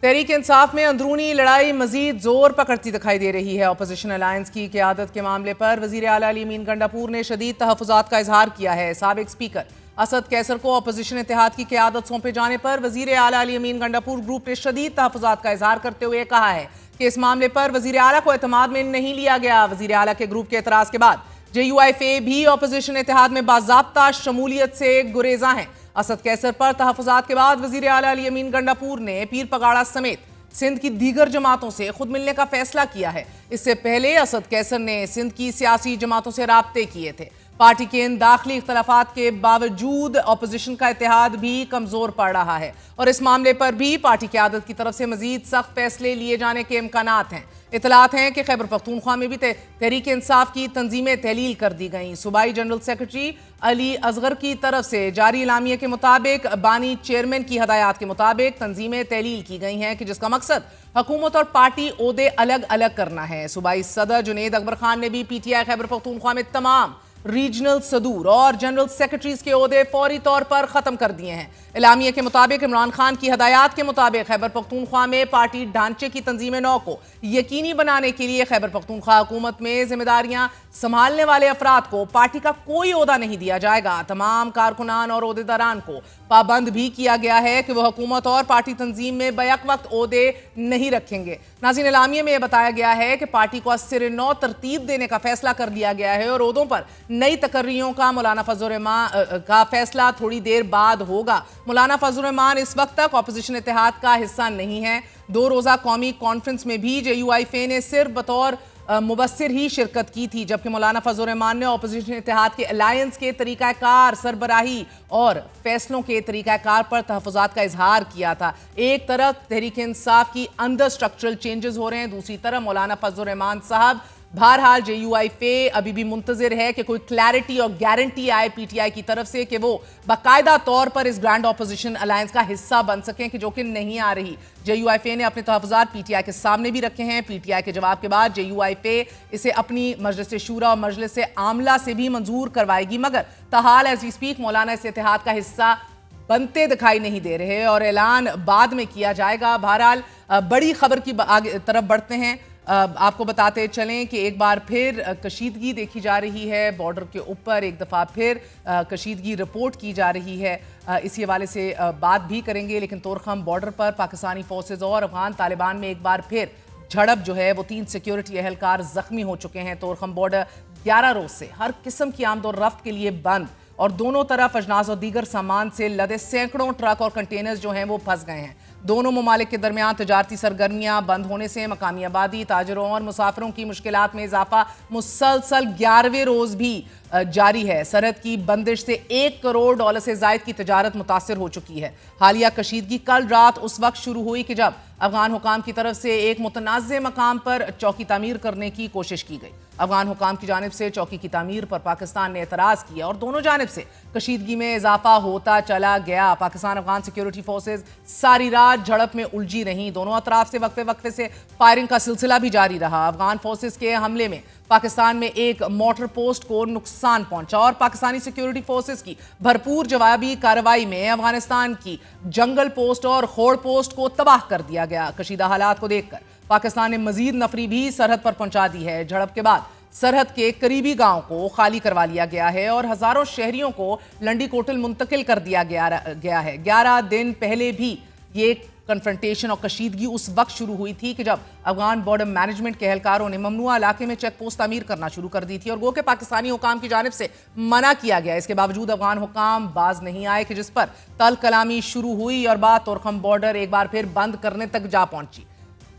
तहरीक इंसाफ में अंदरूनी लड़ाई मजीद जोर पकड़ती दिखाई दे रही है। अपोजिशन अलायंस की क़यादत के मामले पर वज़ीर आला अली अमीन गंडापुर ने शदीद तहफ़्फ़ुज़ात का इजहार किया है। साबिक़ स्पीकर असद कैसर को अपोजिशन इत्तेहाद की क़यादत सौंपे जाने पर वज़ीर आला अली अमीन गंडापुर ग्रुप ने शदीद तहफ़्फ़ुज़ात का इजहार करते हुए कहा है कि इस मामले पर वज़ीर आला को एतमाद में नहीं लिया गया। वज़ीर आला के ग्रुप के एतराज़ के बाद JUIF भी अपोजिशन इत्तेहाद में बाज़ाब्ता शमूलियत से गुरेज़ा हैं। असद कैसर पर तहफ़्फ़ुज़ात के बाद वज़ीर आला अली अमीन गंडापुर ने पीर पगाड़ा समेत सिंध की दीगर जमातों से खुद मिलने का फैसला किया है। इससे पहले असद कैसर ने सिंध की सियासी जमातों से राब्ते किए थे। पार्टी के इन दाखिली इख्तलाफात के बावजूद अपोजिशन का इत्तेहाद भी कमजोर पड़ रहा है और इस मामले पर भी पार्टी क़यादत की तरफ से मजीद सख्त फैसले लिए जाने के इम्कानात हैं। इतलात हैं कि खैबर पख्तूनख्वा में भी तहरीक इंसाफ की तंजीमें तहलील कर दी गईं। सूबाई जनरल सेक्रेटरी अली असगर की तरफ से जारी इलामिया के मुताबिक बानी चेयरमैन की हदायत के मुताबिक तंजीमें तहलील की गई हैं कि जिसका मकसद हुकूमत और पार्टी ओहदे अलग अलग करना है। सूबाई सदर जुनेद अकबर खान ने भी PTI खैबर पख्तूनख्वा में तमाम रीजनल सदूर और जनरल सेक्रेटरीज के ओहदे फौरी तौर पर खत्म कर दिए हैं। इलामिया के मुताबिक इमरान खान की हदायत के मुताबिक खैबर पख्तूनख्वा में पार्टी ढांचे की तंजीम नौ को यकीनी बनाने के लिए खैबर पख्तूनख्वा हुकूमत में जिम्मेदारियां संभालने वाले अफराद को पार्टी का कोई ओहदा नहीं दिया जाएगा। तमाम कारकुनान और ओहदेदारान को पाबंद भी किया गया है कि वह हुकूमत और पार्टी तंजीम में बैक वक्त ओहदे नहीं रखेंगे। नाज़रीन, इलामिया में यह बताया गया है कि पार्टी को अस्सिर नौ तरतीब देने का फैसला कर लिया गया है और ओहदों पर नई तकर्रियों का मौलाना फजल रहमान का फैसला थोड़ी देर बाद होगा। मौलाना फजल रहमान इस वक्त तक अपोजिशन इत्तेहाद का हिस्सा नहीं है। 2 रोज़ा कौमी कॉन्फ्रेंस में भी JUIF ने सिर्फ बतौर मुबस्सिर ही शिरकत की थी, जबकि मौलाना फजल रहमान ने अपोजिशन इत्तेहाद के अलायंस के तरीक़ाकार, सरबराही और फैसलों के तरीक़ाकार पर तहफ़्फ़ुज़ात का इजहार किया था। एक तरफ तहरीक इंसाफ की अंदर स्ट्रक्चरल चेंजेस हो रहे हैं, दूसरी तरफ मौलाना फजल रहमान साहब बहरहाल JUIF अभी भी मुंतजिर है कि कोई क्लैरिटी और गारंटी आए PTI की तरफ से कि वो बाकायदा तौर पर इस ग्रैंड ऑपोजिशन अलायंस का हिस्सा बन सकें, कि जो कि नहीं आ रही। JUIF ने अपने तहफ़्फ़ुज़ात PTI के सामने भी रखे हैं। PTI के जवाब के बाद JUIF इसे अपनी मजलिस शूरा और मजलिस आमला से भी मंजूर करवाएगी, मगर ताहाल एज वी स्पीक मौलाना इस इत्तेहाद का हिस्सा बनते दिखाई नहीं दे रहे और ऐलान बाद में किया जाएगा। बहरहाल बड़ी खबर की तरफ बढ़ते हैं। आपको बताते चलें कि एक बार फिर कशीदगी देखी जा रही है बॉर्डर के ऊपर, एक दफ़ा फिर कशीदगी रिपोर्ट की जा रही है। इसी हवाले से बात भी करेंगे, लेकिन तोरखम बॉर्डर पर पाकिस्तानी फोर्सेज और अफगान तालिबान में एक बार फिर झड़प जो है वो 3 सिक्योरिटी एहलकार जख्मी हो चुके हैं। तोरखम बॉर्डर 11 रोज से हर किस्म की आमद और रफ्त के लिए बंद और दोनों तरफ अजनास और दीगर सामान से लदे सैकड़ों ट्रक और कंटेनर्स जो हैं वो फंस गए हैं। दोनों ममालिक के दरमियान तजारती सरगर्मियां बंद होने से मकामी आबादी, ताजरों और मुसाफिरों की मुश्किलात में इजाफा मुसलसल 11वें रोज भी जारी है। सरहद की बंदिश से $1 करोड़ से जायद की तजारत मुतासर हो चुकी है। हालिया कशीदगी कल रात उस वक्त शुरू हुई कि जब अफगान हुकाम की तरफ से एक मुतनाज़ मकाम पर चौकी तामीर करने की कोशिश की गई। अफगान हुकाम की जानिब से चौकी की तामीर पर पाकिस्तान ने एतराज़ किया और दोनों जानिब से कशीदगी में इजाफा होता चला गया। पाकिस्तान अफगान सिक्योरिटी फोर्सेज सारी रात झड़प में उलझी रहीं। दोनों अतराफ से वक्फे वक्फे से फायरिंग का सिलसिला भी जारी रहा। अफगान फोर्सेज के हमले में पाकिस्तान में एक मोटर पोस्ट को नुकसान पहुंचा और पाकिस्तानी सिक्योरिटी फोर्सेज की भरपूर जवाबी कार्रवाई में अफगानिस्तान की जंगल पोस्ट और खोड़ पोस्ट को तबाह कर दिया गया। कशीदा हालात को देखकर पाकिस्तान ने मजीद नफरी भी सरहद पर पहुंचा दी है। झड़प के बाद सरहद के करीबी गांव को खाली करवा लिया गया है और हजारों शहरियों को लंडी कोटल मुंतकिल कर दिया गया है। 11 दिन पहले भी ये कन्फ्रंटेशन और कशीदगी उस वक्त शुरू हुई थी कि जब अफगान बॉर्डर मैनेजमेंट के एहलकारों ने ममनुआ इलाके में चेक पोस्ट तामीर करना शुरू कर दी थी और गो के पाकिस्तानी हुकाम की जानिब से मना किया गया। इसके बावजूद अफगान हुकाम बाज नहीं आए कि जिस पर तल कलामी शुरू हुई और बात तोरखम बॉर्डर एक बार फिर बंद करने तक जा पहुंची।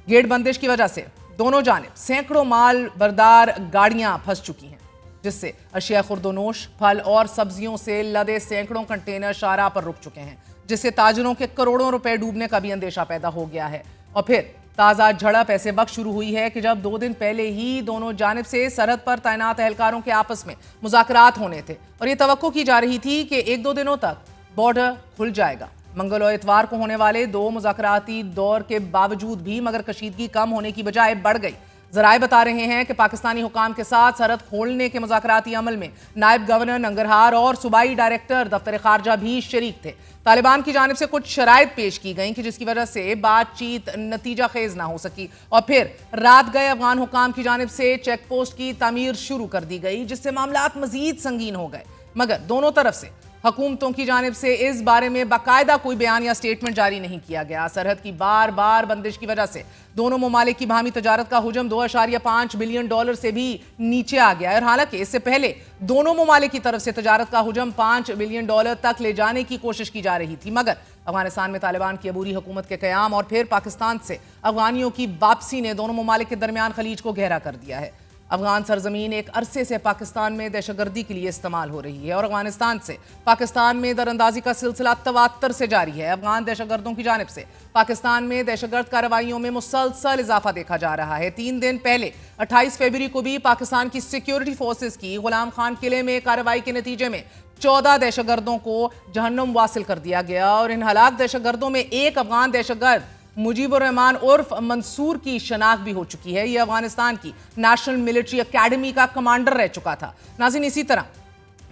गेट बंदिश की वजह से दोनों जानिब सैकड़ों माल बरदार गाड़ियां फंस चुकी हैं, जिससे अशिया खुर्दोनोश, फल और सब्जियों से लदे सैकड़ों कंटेनर शाहराह पर रुक चुके हैं, जिससे ताजरों के करोड़ों रुपए डूबने का भी अंदेशा पैदा हो गया है। और फिर ताज़ा झड़प ऐसे वक्त शुरू हुई है कि जब 2 दिन पहले ही दोनों जानिब से सरहद पर तैनात एहलकारों के आपस में मुज़ाकरात होने थे और ये तवक्को की जा रही थी कि 1-2 दिनों तक बॉर्डर खुल जाएगा। मंगल और इतवार को होने वाले 2 मुज़ाकराती दौर के बावजूद भी मगर कशीदगी कम होने की बजाय बढ़ गई। ذرائع بتا رہے ہیں کہ پاکستانی حکام کے ساتھ سرحد کھولنے کے مذاکراتی عمل میں نائب گورنر ننگرہار اور صوبائی ڈائریکٹر دفتر خارجہ بھی شریک تھے۔ طالبان کی جانب سے کچھ شرائط پیش کی گئیں کہ جس کی وجہ سے بات چیت نتیجہ خیز نہ ہو سکی، اور پھر رات گئے افغان حکام کی جانب سے چیک پوسٹ کی تعمیر شروع کر دی گئی، جس سے معاملات مزید سنگین ہو گئے۔ مگر دونوں طرف سے حکومتوں کی جانب سے اس بارے میں باقاعدہ کوئی بیان یا سٹیٹمنٹ جاری نہیں کیا گیا۔ سرحد کی بار بار بندش کی وجہ سے دونوں ممالک کی باہمی تجارت کا حجم $2.5 بلین سے بھی نیچے آ گیا ہے، اور حالانکہ اس سے پہلے دونوں ممالک کی طرف سے تجارت کا حجم $5 بلین تک لے جانے کی کوشش کی جا رہی تھی، مگر افغانستان میں طالبان کی عبوری حکومت کے قیام اور پھر پاکستان سے افغانیوں کی واپسی نے دونوں ممالک کے درمیان خلیج کو گہرا کر دیا ہے۔ افغان سرزمین ایک عرصے سے پاکستان میں دہشت گردی کے لیے استعمال ہو رہی ہے، اور افغانستان سے پاکستان میں دراندازی کا سلسلہ تواتر سے جاری ہے۔ افغان دہشت گردوں کی جانب سے پاکستان میں دہشت گرد کارروائیوں میں مسلسل اضافہ دیکھا جا رہا ہے۔ 3 دن پہلے 28 فروری کو بھی پاکستان کی سیکیورٹی فورسز کی غلام خان قلعے میں کارروائی کے نتیجے میں 14 دہشت گردوں کو جہنم واصل کر دیا گیا، اور ان ہلاک دہشت گردوں میں ایک افغان دہشت گرد مجیب الرحمان عرف منصور کی شناخت بھی ہو چکی ہے۔ یہ افغانستان کی نیشنل ملٹری اکیڈمی کا کمانڈر رہ چکا تھا۔ ناظرین، اسی طرح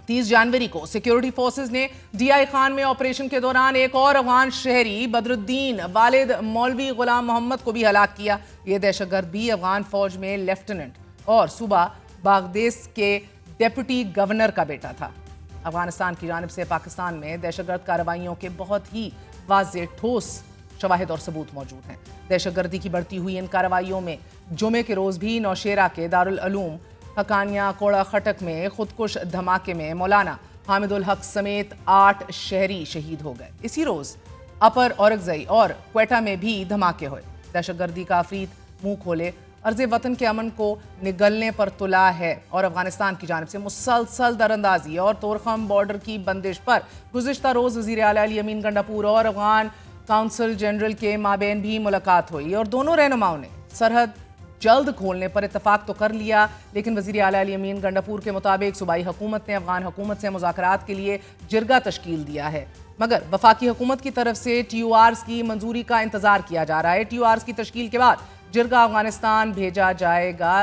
30 جنوری کو سیکیورٹی فورسز نے ڈی آئی خان میں آپریشن کے دوران ایک اور افغان شہری بدر الدین والد مولوی غلام محمد کو بھی ہلاک کیا۔ یہ دہشت گرد بھی افغان فوج میں لیفٹیننٹ اور صوبہ باغدیس کے ڈیپٹی گورنر کا بیٹا تھا۔ افغانستان کی جانب سے پاکستان میں دہشت گرد کارروائیوں کے بہت ہی واضح ٹھوس شواہد اور ثبوت موجود ہیں۔ دہشت گردی کی بڑھتی ہوئی ان کارروائیوں میں جمعے کے روز بھی نوشیرہ کے دارالعلوم حقانیہ کوڑا خٹک میں خودکش دھماکے میں مولانا حامد الحق سمیت 8 شہری شہید ہو گئے۔ اسی روز اپر اورکزئی اور کوئٹہ میں بھی دھماکے ہوئے۔ دہشت گردی کا عفریت منہ کھولے عرض وطن کے امن کو نگلنے پر تلا ہے، اور افغانستان کی جانب سے مسلسل دراندازی اور طورخم بارڈر کی بندش پر گزشتہ روز وزیر اعلیٰ علی امین گنڈاپور اور افغان کونسل جنرل کے مابین بھی ملاقات ہوئی، اور دونوں رہنماؤں نے سرحد جلد کھولنے پر اتفاق تو کر لیا، لیکن وزیر اعلیٰ علی امین گنڈاپور کے مطابق صوبائی حکومت نے افغان حکومت سے مذاکرات کے لیے جرگہ تشکیل دیا ہے، مگر وفاقی حکومت کی طرف سے ٹی او آرز کی منظوری کا انتظار کیا جا رہا ہے۔ ٹی او آرز کی تشکیل کے بعد جرگہ افغانستان بھیجا جائے گا۔